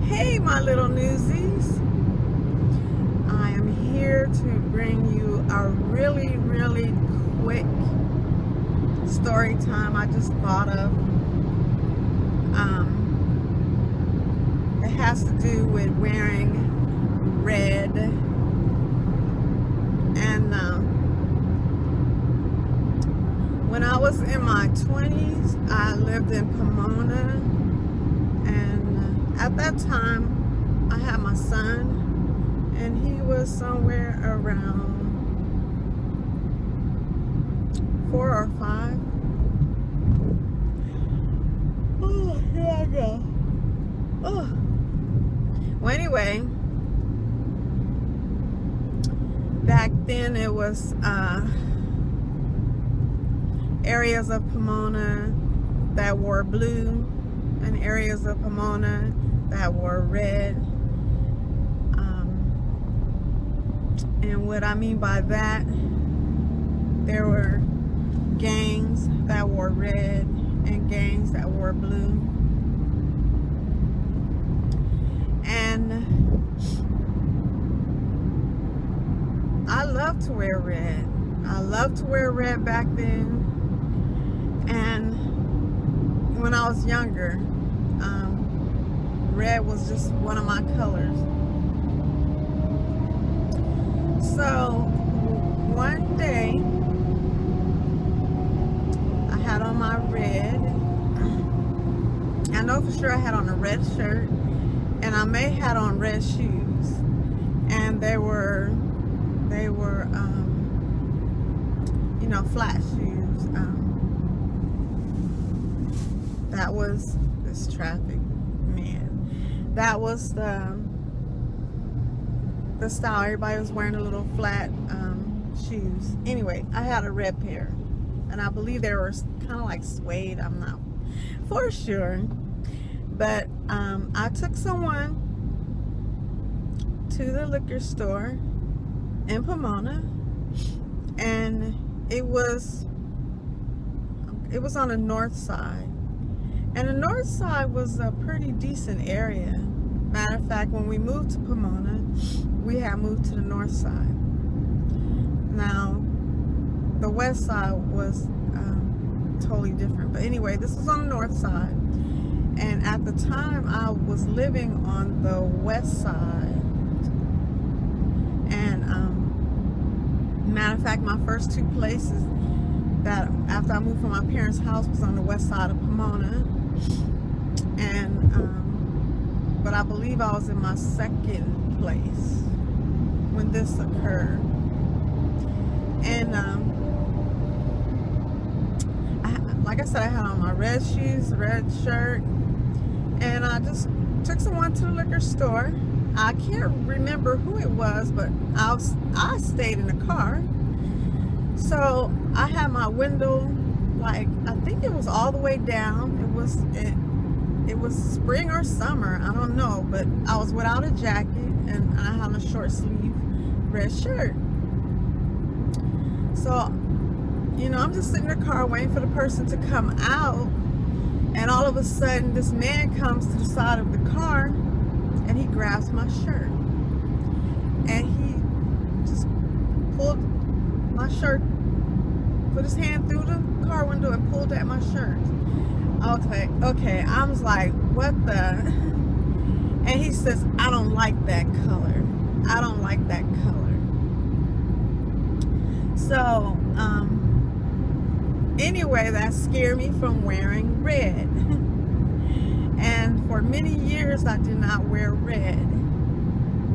Hey, my little newsies. I am here to bring you a really, really quick story time I just thought of. It has to do with wearing red. And when I was in my 20s, I lived in Pomona. And at that time, I had my son, and he was somewhere around 4 or 5. Oh, here I go. Oh. Well, anyway, back then it was areas of Pomona that were blue and areas of Pomona that were red. And what I mean by that, there were gangs that were red and gangs that were blue. And I love to wear red. I loved to wear red back then. And when I was younger, red was just one of my colors. So one day I had on my red. I know for sure I had on a red shirt, and I may have had on red shoes, and they were you know, flat shoes. That was this traffic, man. That was the style. Everybody was wearing a little flat shoes. Anyway, I had a red pair, and I believe they were kind of like suede. I'm not for sure, but I took someone to the liquor store in Pomona, and it was on the north side. And the north side was a pretty decent area. Matter of fact, when we moved to Pomona, we had moved to the north side. Now, the west side was totally different. But anyway, this was on the north side. And at the time, I was living on the west side. And matter of fact, my first 2 places that after I moved from my parents' house was on the west side of Pomona. And but I believe I was in my second place when this occurred. And like I said, I had on my red shoes, red shirt, and I just took someone to the liquor store. I can't remember who it was, but I stayed in the car. So I had my window, like, I think it was all the way down. It was spring or summer, I don't know, but I was without a jacket, and I had a short sleeve red shirt. So, you know, I'm just sitting in the car waiting for the person to come out, and all of a sudden this man comes to the side of the car, and he grabs my shirt, and he just pulled my shirt, put his hand through the car window and pulled at my shirt. Okay, I was like, what the? And he says, I don't like that color. I don't like that color. So, anyway, that scared me from wearing red. And for many years, I did not wear red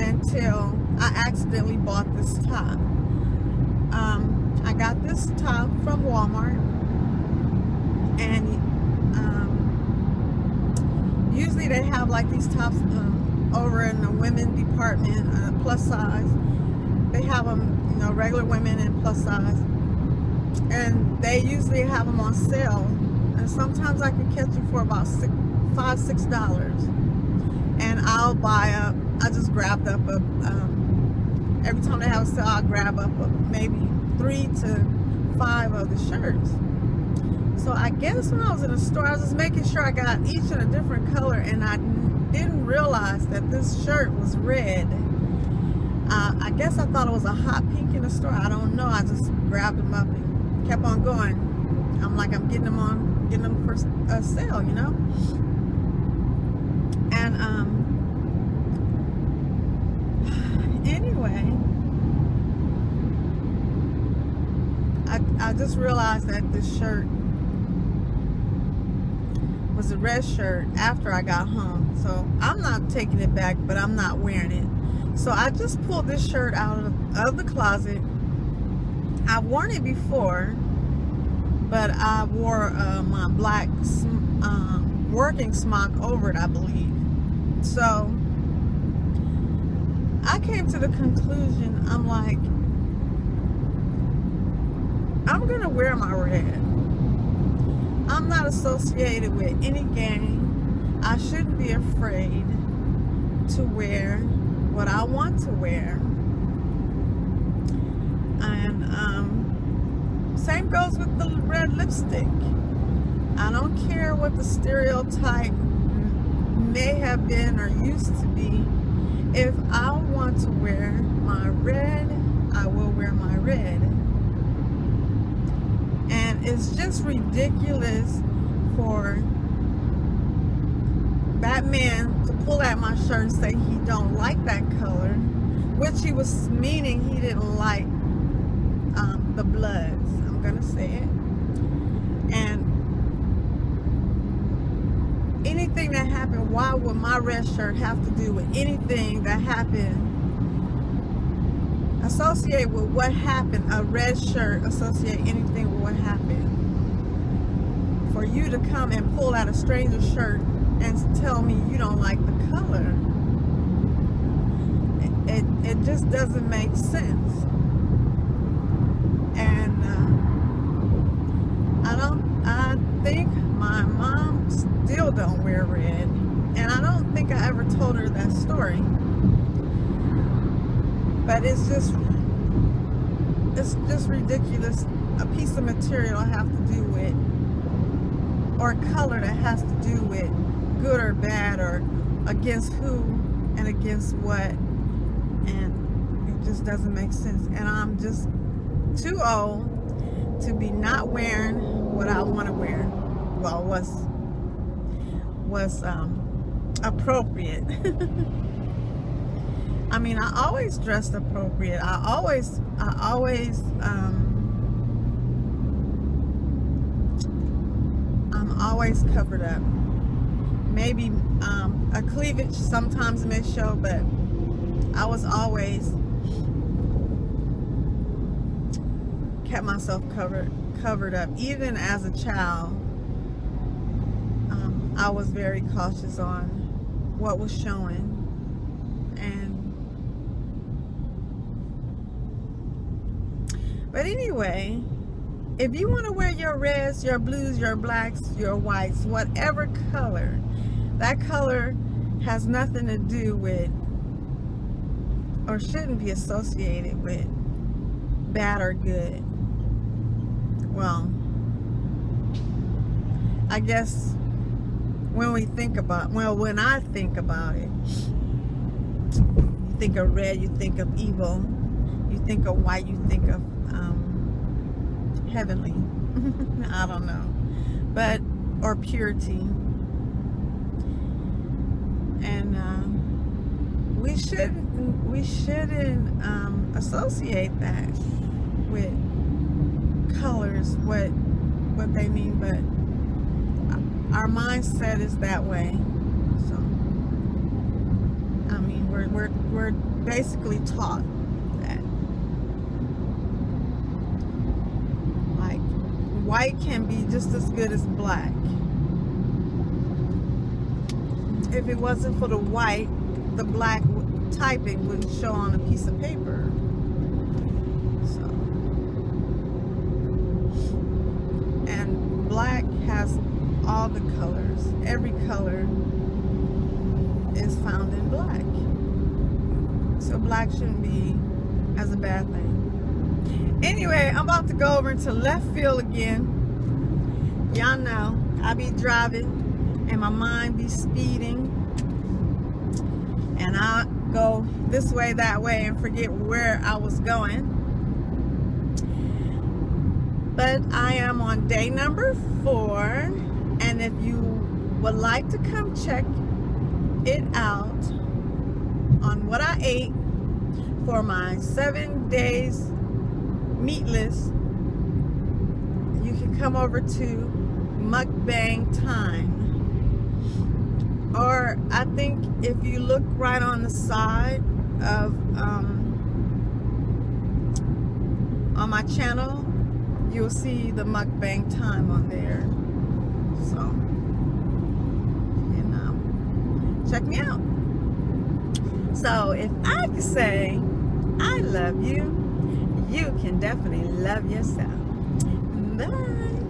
until I accidentally bought this top. I got this top from Walmart, and usually they have like these tops over in the women department, plus size. They have them, you know, regular women and plus size, and they usually have them on sale. And sometimes I can catch them for about $5-6, and I'll buy up. I just grabbed up a. Every time they have a sale, I'll grab up maybe 3 to 5 of the shirts. So I guess when I was in the store, I was just making sure I got each in a different color, and I didn't realize that this shirt was red. I guess I thought it was a hot pink in the store. I don't know. I just grabbed them up and kept on going. I'm like, I'm getting them for a sale, you know. And anyway, I just realized that this shirt was a red shirt after I got home. So I'm not taking it back, but I'm not wearing it. So I just pulled this shirt out of the closet. I've worn it before, but I wore my black working smock over it, I believe. So I came to the conclusion, I'm like, I'm gonna wear my red. I'm not associated with any gang. I shouldn't be afraid to wear what I want to wear. And same goes with the red lipstick. I don't care what the stereotype may have been or used to be. If I want to wear my red, I will wear my red. And it's just ridiculous for that man to pull at my shirt and say he don't like that color, which he was meaning he didn't like the Bloods. I'm gonna say it. And anything that happened, why would my red shirt have to do with anything that happened? Associate with what happened, a red shirt, associate anything with what happened. For you to come and pull out a stranger's shirt and tell me you don't like the color, it just doesn't make sense. And I think my mom still don't wear red, and I don't think I ever told her that story. But it's just ridiculous. A piece of material I have to do with, or a color that has to do with good or bad, or against who and against what, and it just doesn't make sense. And I'm just too old to be not wearing what I want to wear. Well, was appropriate. I mean, I always dressed appropriate. I'm always covered up. Maybe a cleavage sometimes may show, but I was always kept myself covered up. Even as a child, I was very cautious on what was showing. But anyway, if you want to wear your reds, your blues, your blacks, your whites, whatever color, that color has nothing to do with, or shouldn't be associated with, bad or good. Well, I guess when I think about it, you think of red, you think of evil. You think of white, you think of heavenly. I don't know, but or purity. And we shouldn't associate that with colors, what they mean, but our mindset is that way. So I mean, we're basically taught that like white can be just as good as black. If it wasn't for the white, the black typing wouldn't show on a piece of paper. So, and black has all the colors. Every color is found in black. So black shouldn't be as a bad thing. Anyway, I'm about to go over into left field again. Y'all know I be driving and my mind be speeding, and I go this way, that way, and forget where I was going. But I am on day number 4, and if you would like to come check it out on what I ate for my 7 days meatless, you can come over to Mukbang Time. Or I think if you look right on the side of on my channel, you'll see the Mukbang Time on there. So, you know, check me out. So if I could say I love you, you can definitely love yourself. Bye.